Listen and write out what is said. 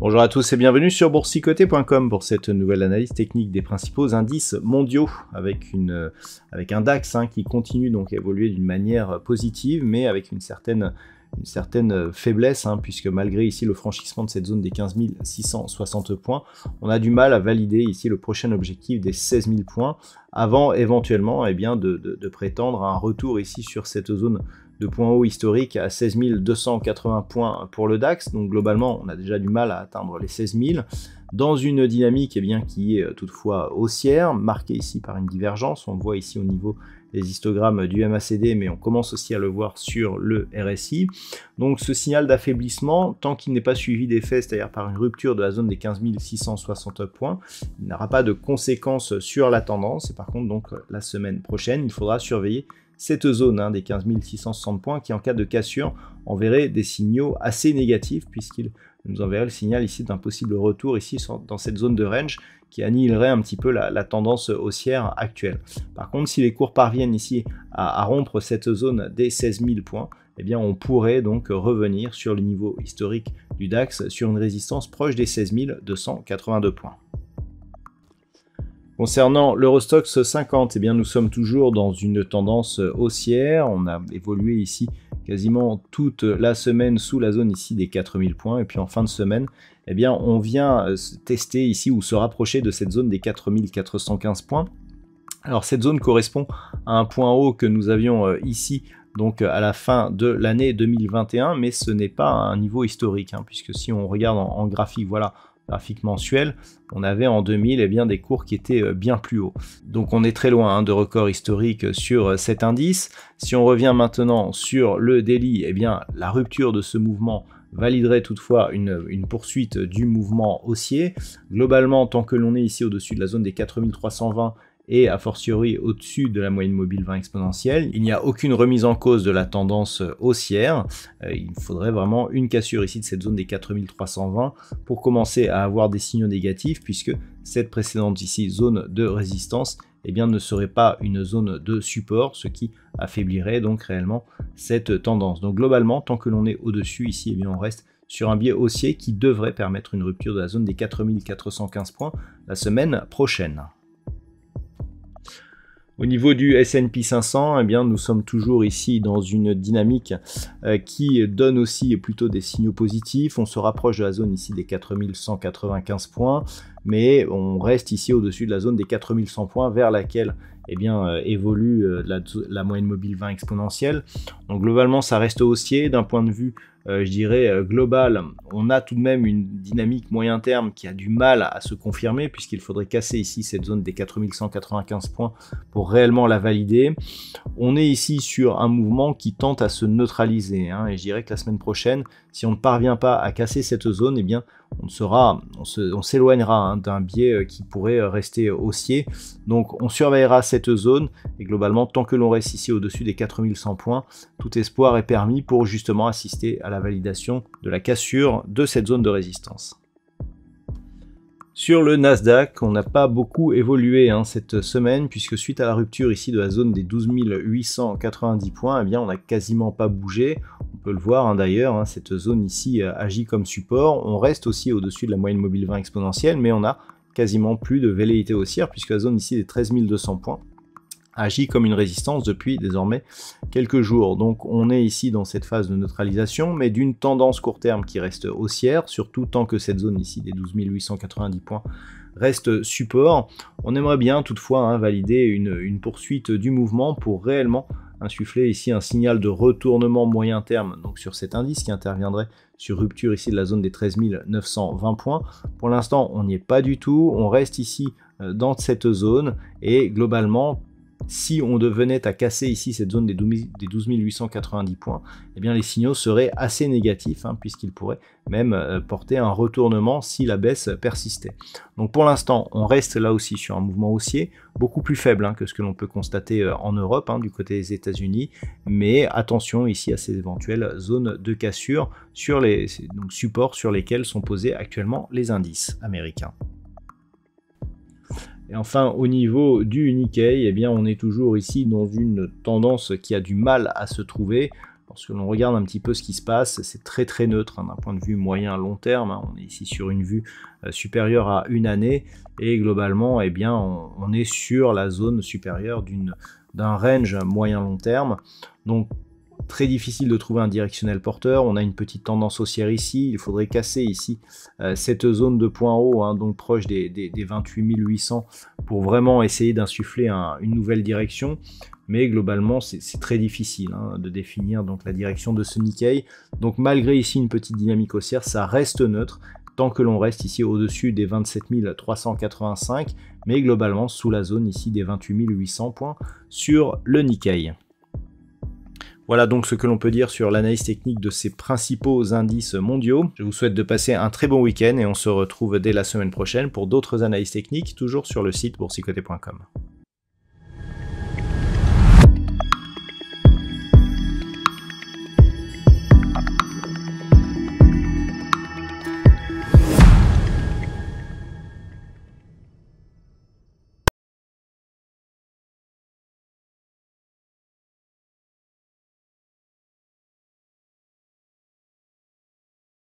Bonjour à tous et bienvenue sur boursicoté.com pour cette nouvelle analyse technique des principaux indices mondiaux avec un DAX qui continue donc à évoluer d'une manière positive mais avec une certaine faiblesse puisque malgré ici le franchissement de cette zone des 15 660 points, on a du mal à valider ici le prochain objectif des 16 000 points avant éventuellement de prétendre à un retour ici sur cette zone de points hauts historiques à 16 280 points pour le DAX. Donc globalement, on a déjà du mal à atteindre les 16 000 dans une dynamique qui est toutefois haussière, marquée ici par une divergence. On le voit ici au niveau des histogrammes du MACD, mais on commence aussi à le voir sur le RSI. Donc ce signal d'affaiblissement, tant qu'il n'est pas suivi d'effet, c'est-à-dire par une rupture de la zone des 15 660 points, il n'aura pas de conséquences sur la tendance. Et par contre, donc la semaine prochaine, il faudra surveiller cette zone des 15 660 points qui, en cas de cassure, enverrait des signaux assez négatifs puisqu'il nous enverrait le signal ici d'un possible retour ici dans cette zone de range qui annihilerait un petit peu la tendance haussière actuelle. Par contre, si les cours parviennent ici à rompre cette zone des 16 000 points, on pourrait donc revenir sur le niveau historique du DAX sur une résistance proche des 16 282 points. Concernant l'Eurostoxx 50, nous sommes toujours dans une tendance haussière. On a évolué ici quasiment toute la semaine sous la zone ici des 4000 points. Et puis en fin de semaine, on vient tester ici ou se rapprocher de cette zone des 4415 points. Alors cette zone correspond à un point haut que nous avions ici donc à la fin de l'année 2021, mais ce n'est pas un niveau historique, puisque si on regarde en graphique, voilà, graphique mensuel, on avait en 2000 des cours qui étaient bien plus hauts. Donc on est très loin de record historique sur cet indice. Si on revient maintenant sur le daily, la rupture de ce mouvement validerait toutefois une poursuite du mouvement haussier. Globalement, tant que l'on est ici au-dessus de la zone des 4320 et a fortiori au-dessus de la moyenne mobile 20 exponentielle, il n'y a aucune remise en cause de la tendance haussière. Il faudrait vraiment une cassure ici de cette zone des 4320 pour commencer à avoir des signaux négatifs, puisque cette précédente ici zone de résistance ne serait pas une zone de support, ce qui affaiblirait donc réellement cette tendance. Donc globalement, tant que l'on est au-dessus ici, on reste sur un biais haussier qui devrait permettre une rupture de la zone des 4415 points la semaine prochaine. Au niveau du S&P 500, nous sommes toujours ici dans une dynamique qui donne aussi plutôt des signaux positifs. On se rapproche de la zone ici des 4195 points, mais on reste ici au-dessus de la zone des 4100 points vers laquelle évolue la moyenne mobile 20 exponentielle. Donc globalement, ça reste haussier d'un point de vue je dirais global. On a tout de même une dynamique moyen terme qui a du mal à se confirmer, puisqu'il faudrait casser ici cette zone des 4195 points pour réellement la valider. On est ici sur un mouvement qui tente à se neutraliser, et je dirais que la semaine prochaine, si on ne parvient pas à casser cette zone, on s'éloignera d'un biais qui pourrait rester haussier. Donc on surveillera cette zone, et globalement, tant que l'on reste ici au-dessus des 4100 points, tout espoir est permis pour justement assister à la validation de la cassure de cette zone de résistance. Sur le Nasdaq, on n'a pas beaucoup évolué cette semaine, puisque suite à la rupture ici de la zone des 12 890 points, on n'a quasiment pas bougé. On peut le voir d'ailleurs, cette zone ici agit comme support. On reste aussi au-dessus de la moyenne mobile 20 exponentielle, mais on a quasiment plus de velléité haussière, puisque la zone ici des 13 200 points agit comme une résistance depuis désormais quelques jours. Donc on est ici dans cette phase de neutralisation, mais d'une tendance court terme qui reste haussière, surtout tant que cette zone ici des 12 890 points reste support. On aimerait bien toutefois valider une poursuite du mouvement pour réellement insuffler ici un signal de retournement moyen terme donc sur cet indice qui interviendrait sur rupture ici de la zone des 13 920 points. Pour l'instant, on n'y est pas du tout, on reste ici dans cette zone et globalement, si on devenait à casser ici cette zone des 12 890 points, eh bien les signaux seraient assez négatifs, hein, puisqu'ils pourraient même porter un retournement si la baisse persistait. Donc pour l'instant, on reste là aussi sur un mouvement haussier, beaucoup plus faible, hein, que ce que l'on peut constater en Europe, hein, du côté des États-Unis, mais attention ici à ces éventuelles zones de cassure sur les supports sur lesquels sont posés actuellement les indices américains. Et enfin, au niveau du Nikkei, eh bien, on est toujours ici dans une tendance qui a du mal à se trouver. Lorsque l'on regarde un petit peu ce qui se passe, c'est très neutre, hein, d'un point de vue moyen-long terme. Hein. On est ici sur une vue supérieure à une année et globalement, eh bien, on est sur la zone supérieure d'un range moyen-long terme. Donc, très difficile de trouver un directionnel porteur. On a une petite tendance haussière ici. Il faudrait casser ici cette zone de point haut, hein, donc proche des 28 800 pour vraiment essayer d'insuffler une nouvelle direction. Mais globalement, c'est très difficile, hein, de définir donc la direction de ce Nikkei. Donc malgré ici une petite dynamique haussière, ça reste neutre tant que l'on reste ici au-dessus des 27 385, mais globalement sous la zone ici des 28 800 points sur le Nikkei. Voilà donc ce que l'on peut dire sur l'analyse technique de ces principaux indices mondiaux. Je vous souhaite de passer un très bon week-end et on se retrouve dès la semaine prochaine pour d'autres analyses techniques, toujours sur le site boursicoté.com.